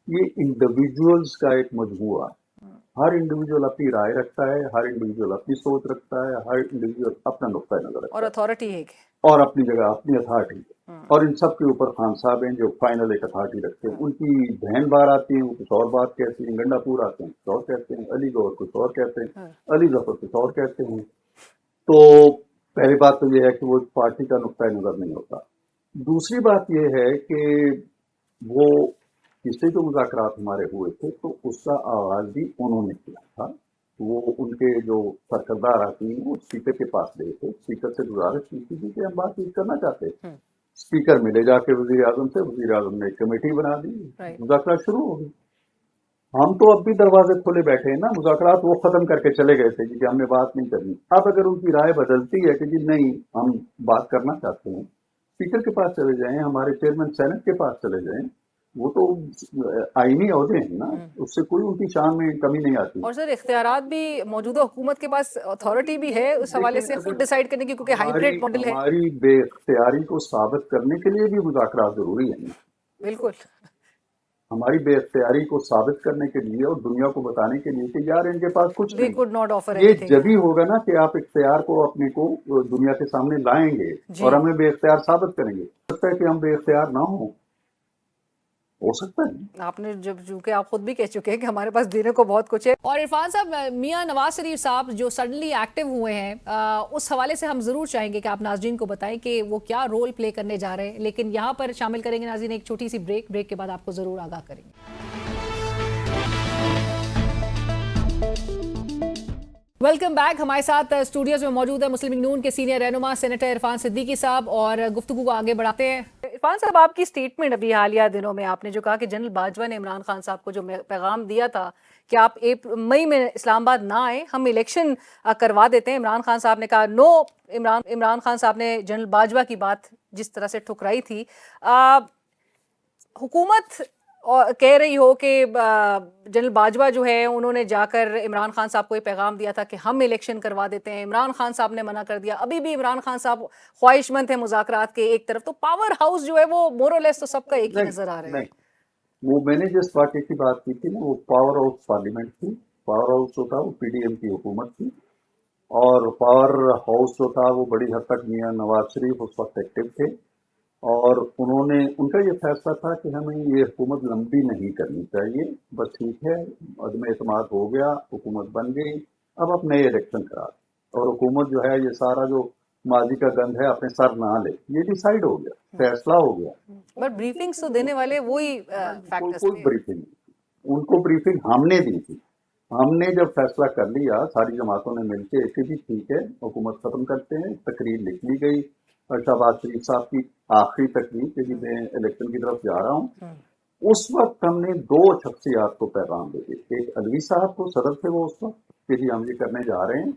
Speaker 4: ये इंडिविजुअल्स का एक मजमूआ है। हर इंडिविजुअल अपनी राय रखता है, हर इंडिविजुअल अपनी सोच रखता है, हर इंडिविजुअल अपना नुक्ता नजर रखता है,
Speaker 1: और अथॉरिटी है
Speaker 4: और अपनी जगह अपनी अथॉरिटी है। और इन सब के ऊपर खान साहब हैं जो फाइनल एक अथॉरिटी रखते हैं। उनकी बहन बार आती है, वो कुछ और बात कहती हैं, गंडापुर आते हैं कुछ और कहते हैं, अली गौर कुछ और कहते हैं, अली जफर कुछ और कहते हैं। तो पहली बात तो यह है कि वो पार्टी का नुक्ता नजर नहीं होता। दूसरी बात यह है कि वो पिछले जो मुज़ाकरात हमारे हुए थे तो उसका आगाज भी उन्होंने किया था। वो उनके जो सरकर्दार आती हैं वो स्पीकर के पास गए थे, स्पीकर से गुजारिश की थी कि हम बातचीत करना चाहते हैं। स्पीकर मिले जाके वज़ीर आज़म से, वज़ीर आज़म ने एक कमेटी बना दी, मुज़ाकरात शुरू हो गई। हम तो अब भी दरवाजे खोले बैठे हैं ना, मुज़ाकरात वो खत्म करके चले गए थे कि हमने बात नहीं करनी। अब अगर उनकी राय बदलती है कि जी नहीं हम बात करना चाहते हैं, स्पीकर के पास चले जाएं, हमारे चेयरमैन सेनेट के पास चले जाएं, वो तो आईनी ओहदे हैं ना, उससे कोई उनकी शान में कमी नहीं आती।
Speaker 1: और सर इख्तियारात भी मौजूदा हुकूमत के पास अथॉरिटी भी है उस हवाले से खुद डिसाइड करने की, क्योंकि हाइब्रिड मॉडल है।
Speaker 4: हमारी बेख्तियारी को साबित करने के लिए भी मुज़ाकरात जरूरी है ना।
Speaker 1: बिल्कुल।
Speaker 4: हमारी बेख्तियारी को साबित करने के लिए और दुनिया को बताने के लिए कि यार इनके पास कुछ
Speaker 1: They
Speaker 4: नहीं,
Speaker 1: could not offer
Speaker 4: ये
Speaker 1: anything.
Speaker 4: जब ही होगा ना कि आप इख्तियार को अपने को दुनिया के सामने लाएंगे
Speaker 1: जी।
Speaker 4: और हमें बेख्तियार साबित करेंगे। हो सकता है कि हम बेख्तियार ना हो सकता है।
Speaker 1: आपने जब चूंकि आप खुद भी कह चुके हैं कि हमारे पास देने को बहुत कुछ है। और इरफान साहब, मियां नवाज शरीफ साहब जो सडनली एक्टिव हुए हैं, उस हवाले से हम जरूर चाहेंगे कि आप नाज़रीन को बताएं कि वो क्या रोल प्ले करने जा रहे हैं, लेकिन यहाँ पर शामिल करेंगे नाज़रीन एक छोटी सी ब्रेक के बाद आपको जरूर आगाह करेंगे। Welcome back. हमारे साथ स्टूडियोज में मौजूद है मुस्लिम लीग नून के सीनियर रहनुमा सेनेटर इरफान सिद्दीकी साहब, और गुफ्तगू को आगे बढ़ाते हैं। इरफान साहब, आपकी स्टेटमेंट अभी हालिया दिनों में आपने जो कहा कि जनरल बाजवा ने इमरान खान साहब को जो पैगाम दिया था कि आप मई में इस्लामाबाद ना आए, हम इलेक्शन करवा देते हैं, इमरान खान साहब ने कहा नो। इमरान खान साहब ने जनरल बाजवा की बात जिस तरह से ठुकराई थी, हुकूमत और कह रही हो कि जनरल बाजवा जो है उन्होंने जाकर इमरान खान साहब को ये पैगाम दिया था कि हम इलेक्शन करवा देते हैं, इमरान खान साहब ने मना कर दिया। अभी भी इमरान खान साहब ख्वाहिशमंद है मुज़ाकरात के एक तरफ, तो पावर हाउस जो है वो मोरलेस तो सबका एक ही नजर आ रहा है।
Speaker 4: वो मैंने जिस वाक़े की बात की थी ना, वो पावर हाउस पार्लियामेंट थी। पावर हाउस जो था वो पीडीएम की हुकूमत थी, और पावर हाउस जो था वो बड़ी हद तक मियां नवाज शरीफ उस वक्त एक्टिव थे, और उनका ये फैसला था कि हमें ये हुकूमत लंबी नहीं करनी चाहिए, बस ठीक है, अदम एतमाद हो गया, हुकूमत बन गई, अब आप नए इलेक्शन करा, और हुकूमत जो है ये सारा जो माजी का गंद है अपने सर ना ले, ये डिसाइड हो गया, फैसला हो गया।
Speaker 1: बट ब्रीफिंग्स तो देने वाले वही फैक्टर्स
Speaker 4: कोई ब्रीफिंग, उनको ब्रीफिंग हमने दी थी। हमने जब फैसला कर लिया सारी जमातों ने मिलकर कि भी ठीक है हुकूमत खत्म करते हैं, तकरीर लिख ली गई शहबाज शरीफ साहब की आखिरी तकरीर कि जी मैं इलेक्शन की तरफ जा रहा हूँ। उस वक्त हमने दो शख्सियात को पैगाम दे दिए, एक अलवी साहब को, सदर थे वो उस वक्त, कि जी हम ये करने जा रहे हैं,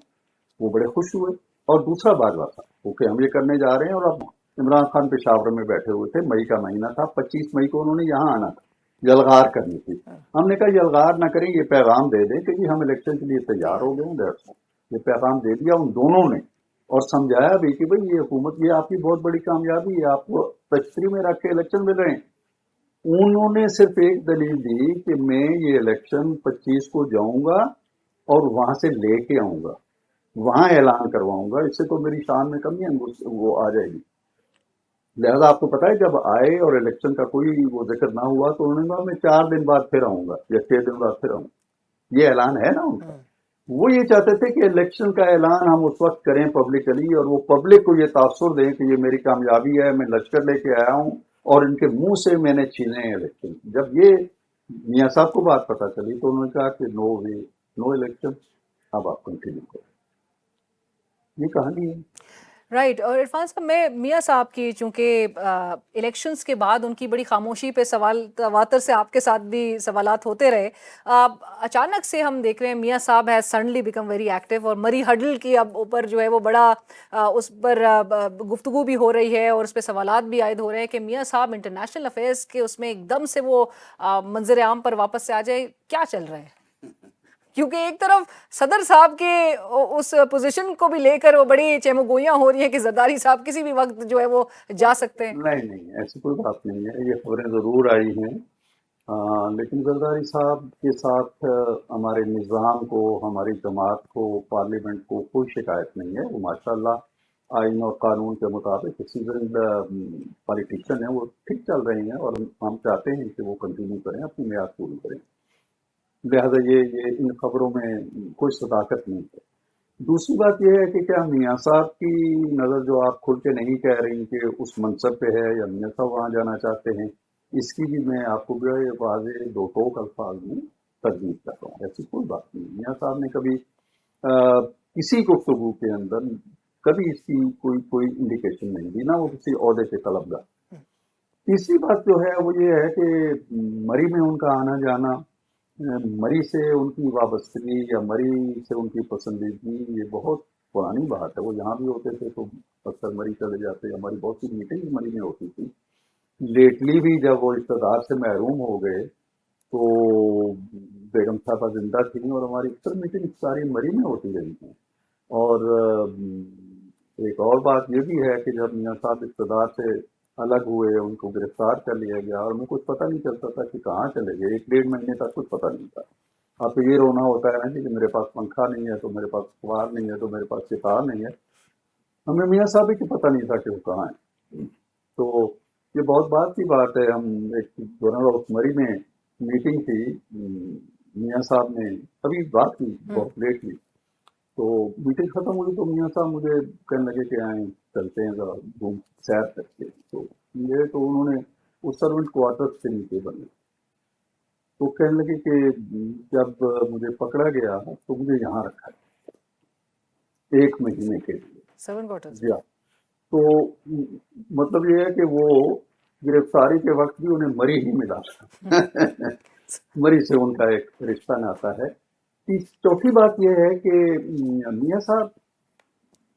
Speaker 4: वो बड़े खुश हुए, और दूसरा बाजवा था क्योंकि हम ये करने जा रहे हैं। और अब इमरान खान पेशावर में बैठे हुए थे, मई का महीना था, 25 मई को उन्होंने यहाँ आना था, यलगार करनी थी। हमने कहा यलगार ना करें, ये पैगाम दे दें कि जी हम इलेक्शन के लिए तैयार हो गए। ये पैगाम दे दिया उन दोनों ने, और समझाया भी कि भाई ये हुकूमत, ये आपकी बहुत बड़ी कामयाबी है, आपको तश्तरी में रख के इलेक्शन मिल रहे हैं। उन्होंने सिर्फ एक दलील दी कि मैं ये इलेक्शन 25 को जाऊंगा और वहां से लेके आऊंगा, वहां ऐलान करवाऊंगा, इससे तो मेरी शान में कमी है, वो आ जाएगी। लिहाजा आपको पता है जब आए और इलेक्शन का कोई वो जिक्र ना हुआ तो उन्होंने कहा मैं 4 दिन बाद फिर आऊंगा या 6 दिन बाद फिर आऊंगा। ये ऐलान है ना उनका। वो ये चाहते थे कि इलेक्शन का ऐलान हम उस वक्त करें पब्लिकली, और वो पब्लिक को ये तासुर दें कि ये मेरी कामयाबी है, मैं लश्कर लेके आया हूं और इनके मुंह से मैंने छीने हैं इलेक्शन। जब ये मियां साहब को बात पता चली तो उन्होंने कहा कि नो वे, नो इलेक्शन, अब आप कंटिन्यू करें। ये कहानी है।
Speaker 1: राइट। और इरफान साहब, मैं मियां साहब की चूंकि इलेक्शंस के बाद उनकी बड़ी खामोशी पे सवाल तवातर से आपके साथ भी सवालात होते रहे, अचानक से हम देख रहे हैं मियां साहब है सडनली बिकम वेरी एक्टिव, और मरी हडल की अब ऊपर जो है वो बड़ा उस पर गुफ्तगू भी हो रही है और उस पर सवालात भी आयद हो रहे हैं कि मियां साहब इंटरनेशनल अफेयर्स के उसमें एकदम से वो मंजर आम पर वापस से आ जाए। क्या चल रहा है? क्योंकि एक तरफ सदर साहब के उस पोजीशन को भी लेकर वो बड़ी चेमगोइयां हो रही है कि जरदारी साहब किसी भी वक्त जो है वो जा सकते हैं।
Speaker 4: नहीं, ऐसी कोई बात नहीं है, ये खबरें जरूर आई हैं, लेकिन जरदारी साहब के साथ हमारे निज़ाम को, हमारी जमात को, पार्लियामेंट को कोई शिकायत नहीं है। वो माशाल्लाह आइन और कानून के मुताबिक सीजन पॉलिटिशियन है, वो ठीक चल रहे हैं, और हम चाहते हैं कि वो कंटिन्यू करें, अपनी मियाद पूरी करें। लिहाजा ये इन खबरों में कोई सदाकत नहीं है। दूसरी बात यह है कि क्या मियां साहब की नज़र जो आप खुल के नहीं कह रही कि उस मनसब पे है या मियां साहब वहाँ जाना चाहते हैं, इसकी भी मैं आपको भी वाज़ेह दो टोक अल्फाज में तजवीज़ करता हूँ। ऐसी कोई बात नहीं। मियां साहब ने कभी किसी गुफ्तगू के अंदर कभी इसकी कोई इंडिकेशन नहीं दी, ना वो किसी ओहदे के तलबगार। तीसरी बात जो है वो ये है कि मरी में उनका आना जाना मरी से उनकी वाबस्तगी या मरी से उनकी पसंदीदगी ये बहुत पुरानी बात है। वो यहाँ भी होते थे तो अक्सर मरी चले जाते, हमारी बहुत सी मीटिंग मरी में होती थी। लेटली भी जब वो इक़्तिदार से महरूम हो गए तो बेगम साहबा जिंदा थी और हमारी अक्सर मीटिंग सारी मरी में होती रही हैं। और एक और बात ये भी है कि जब मियाँ साहब इक़्तिदार से अलग हुए, उनको गिरफ्तार कर लिया गया और हमें कुछ पता नहीं चलता था कि कहाँ चले गए। 1-1.5 महीने तक कुछ पता नहीं था। अब तो ये रोना होता है कि मेरे पास पंखा नहीं है, तो मेरे पास अखबार नहीं है, तो मेरे पास किताब नहीं है। हमें मियाँ साहब की पता नहीं था कि वो कहाँ है। तो ये बहुत बात की बात है। हम एक गवर्नर ऑफ मरी में मीटिंग थी, मियाँ साहब ने अभी बात की बहुत लेटली, तो मीटिंग खत्म हुई तो मियाँ साहब मुझे कहने लगे कि आए चलते हैं जरा घूम सैर करके। तो ये तो उन्होंने उस सर्वेंट क्वार्टर्स के नीचे बने, तो कहने लगे कि जब मुझे पकड़ा गया तो मुझे यहाँ रखा है 1 महीने के लिए।
Speaker 1: Servant quarters.
Speaker 4: जी हाँ। तो मतलब ये है कि वो गिरफ्तारी के वक्त भी उन्हें मरी ही मिला था। मरी से उनका एक रिश्ता नाता है। चौथी बात यह है कि मियाँ साहब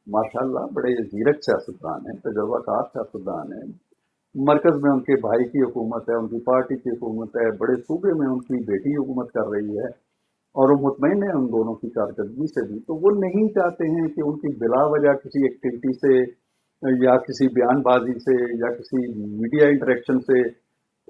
Speaker 4: माशाल्लाह बड़े जीरक सियासतदान हैं, तजुर्बाकार सियासतदान हैं। मरकज में उनके भाई की हुकूमत है, उनकी पार्टी की हुकूमत है, बड़े सूबे में उनकी बेटी हुकूमत कर रही है और वो मुतमईन है उन दोनों की कारकर्दगी से भी। तो वो नहीं चाहते हैं कि उनकी बिला वजह किसी एक्टिविटी से या किसी बयानबाजी से या किसी मीडिया इंटरेक्शन से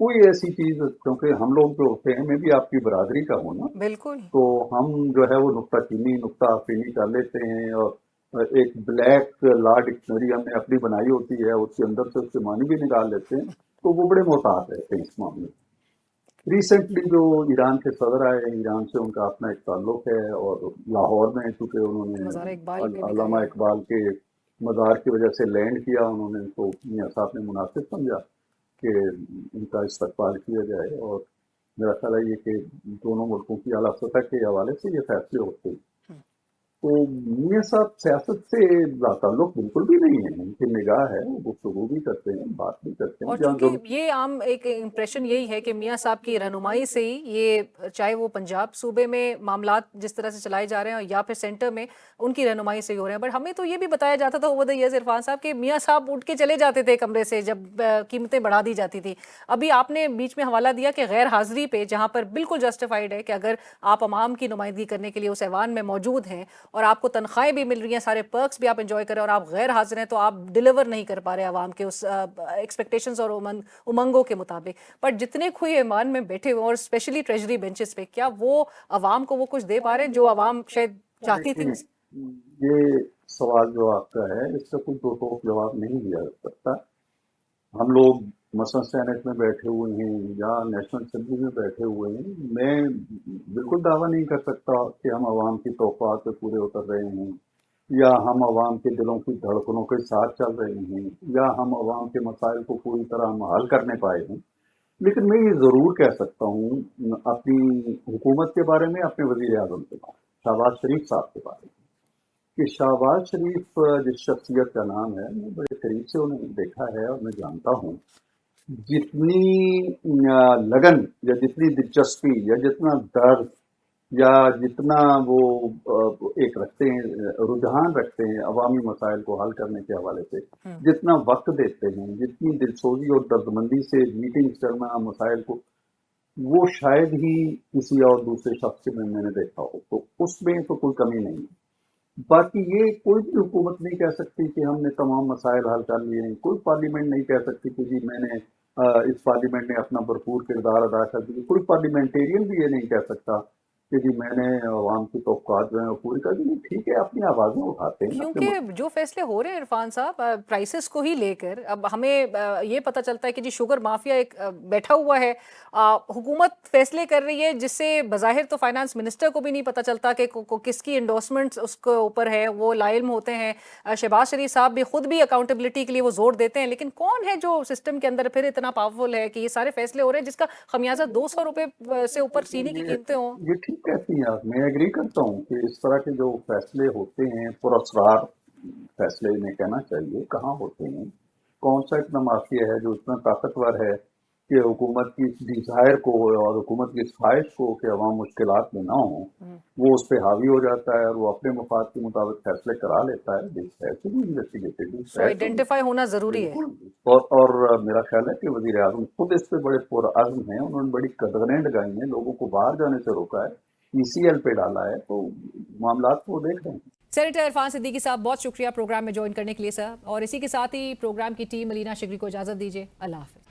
Speaker 4: कोई ऐसी चीज, क्योंकि हम लोग जो होते हैं, मैं भी आपकी बरादरी का हूँ ना,
Speaker 1: बिल्कुल।
Speaker 4: तो हम जो है वो नुक्ता आफरीनी कर लेते हैं और एक ब्लैक लॉ डिक्शनरी हमने अपनी बनाई होती है, उसके अंदर से उसके मानी भी निकाल लेते हैं। तो वो बड़े मोहतात रहते हैं इस मामले में। रिसेंटली जो ईरान के सदर आए, ईरान से उनका अपना एक ताल्लुक है और लाहौर में चूंकि उन्होंने अल्लामा इकबाल के मज़ार की वजह से लैंड किया उन्होंने, तो मियाँ साहब ने मुनासिब समझा कि उनका इस्तकबाल किया जाए। और मेरा ख्याल है ये कि दोनों मुल्कों की आला सतह के हवाले से ये फैसले होते हैं। तो मियाँ साहब सियासत से ताल्लुक बिल्कुल भी नहीं है, उनकी निगाह है, वो गुफ्तगू भी करते हैं, बात भी करते हैं।
Speaker 1: और चूंकि ये आम एक इम्प्रेशन यही है कि मियाँ साहब की रहनुमाई से ही ये, चाहे वो पंजाब सूबे में मामलात जिस तरह से चलाए जा रहे हैं या फिर सेंटर में उनकी रहनुमाई से ही हो रहे हैं। बट हमें तो ये भी बताया जाता था ओवर द ईयर्स इरफान साहब कि मियाँ साहब उठ के चले जाते थे कमरे से जब कीमतें बढ़ा दी जाती थी। अभी आपने बीच में हवाला दिया कि गैर हाजिरी पे, जहाँ पर बिल्कुल जस्टिफाइड है कि अगर आप अवाम की नुमाइंदगी करने के लिए उस ऐवान में मौजूद हैं और आपको तनख्वाहें भी मिल रही हैं, सारे पर्क्स भी आप एंजॉय कर रहे हैं और आप गैर हाजिर हैं, तो आप डिलीवर नहीं कर पा रहे आवाम के उस एक्सपेक्टेशंस और उमंगों के मुताबिक। पर जितने खुई ईमान में बैठे हुए और स्पेशली ट्रेजरी बेंचेस पे, क्या वो अवाम को वो कुछ दे पा रहे हैं जो अवाम शायद चाहती थी?
Speaker 4: ये सवाल जो आपका है इसका कोई दो टोक जवाब नहीं दिया जा सकता। हम लोग मसलन सेनेट में बैठे हुए हैं या नेशनल असेंबली में बैठे हुए हैं, मैं बिल्कुल दावा नहीं कर सकता कि हम अवाम की तौक़ात पे पूरे उतर रहे हैं या हम अवाम के दिलों की धड़कनों के साथ चल रहे हैं या हम अवाम के मसाइल को पूरी तरह हम हल करने पाए हैं। लेकिन मैं ये ज़रूर कह सकता हूँ अपनी हुकूमत के बारे में, अपने वज़ीर आज़म के बारे में, शहबाज शरीफ साहब के बारे में, कि शहबाज शरीफ जिस शख्सियत का नाम है, मैं बड़े करीब से उन्हें देखा है और मैं जानता हूँ जितनी लगन या जितनी दिलचस्पी या जितना दर्द या जितना वो एक रखते हैं, रुझान रखते हैं अवामी मसाइल को हल करने के हवाले से, जितना वक्त देते हैं, जितनी दिलसोजी और दर्दमंदी से मीटिंग करना मसाइल को, वो शायद ही किसी और दूसरे शख्स में मैंने देखा हो। तो उसमें तो कोई कमी नहीं है। बाकी ये कोई भी हुकूमत नहीं कह सकती कि हमने तमाम मसाइल हल कर लिए हैं। कोई पार्लियामेंट नहीं कह सकती कि जी मैंने इस पार्लियामेंट ने अपना भरपूर किरदार अदा कर दिया। कोई पार्लियामेंटेरियन भी ये नहीं कह सकता कि जी मैंने अवाम की तौक़ात जो है पूरी कर दी। ठीक है, अपनी आवाज़ें उठाते हैं,
Speaker 1: क्योंकि जो फैसले हो रहे हैं इरफान साहब प्राइसेस को ही लेकर, अब हमें ये पता चलता है कि जी शुगर माफिया एक बैठा हुआ है, हुकूमत फैसले कर रही है जिससे बज़ाहिर तो फाइनेंस मिनिस्टर को भी नहीं पता चलता कि किसकी इंडोर्समेंट्स उसके ऊपर है, वो लाइल्म होते हैं। शहबाज शरीफ साहब भी खुद भी अकाउंटेबिलिटी के लिए वो जोर देते हैं, लेकिन कौन है जो सिस्टम के अंदर फिर इतना पावरफुल है कि ये सारे फैसले हो रहे हैं जिसका खमियाजा 200 रुपये से ऊपर चीनी की कीमतें हों?
Speaker 4: ये ठीक कहती हैं आप, मैं एग्री करता हूँ कि इस तरह के जो फैसले होते हैं, पुरस्कार फैसले इन्हें कहना चाहिए, कहाँ होते हैं, कौन सा इतना माफिया है जो इतना ताकतवर है کہ حکومت کی ڈیزائر کو اور حکومت کی خواہش کو کہ عوام مشکلات میں نہ ہوں، وہ اس پہ حاوی ہو جاتا ہے اور وہ اپنے مفاد کے مطابق فیصلے کرا لیتا ہے.
Speaker 1: سو آئیڈینٹیفائی ہونا ضروری ہے.
Speaker 4: اور میرا خیال ہے کہ وزیر اعظم خود اس پہ بڑے پرعزم ہیں. انہوں نے بڑی قدریں لگائی ہیں، لوگوں کو باہر جانے سے روکا ہے، ECL پہ ڈالا ہے، تو معاملات کو دیکھ رہے ہیں.
Speaker 1: سینیٹر عرفان صدیقی صاحب بہت شکریہ پروگرام میں جوائن کرنے کے لیے سر، اور اسی کے ساتھ ہی پروگرام کی ٹیم علینا شگری کو اجازت دیجیے. اللہ حافظ.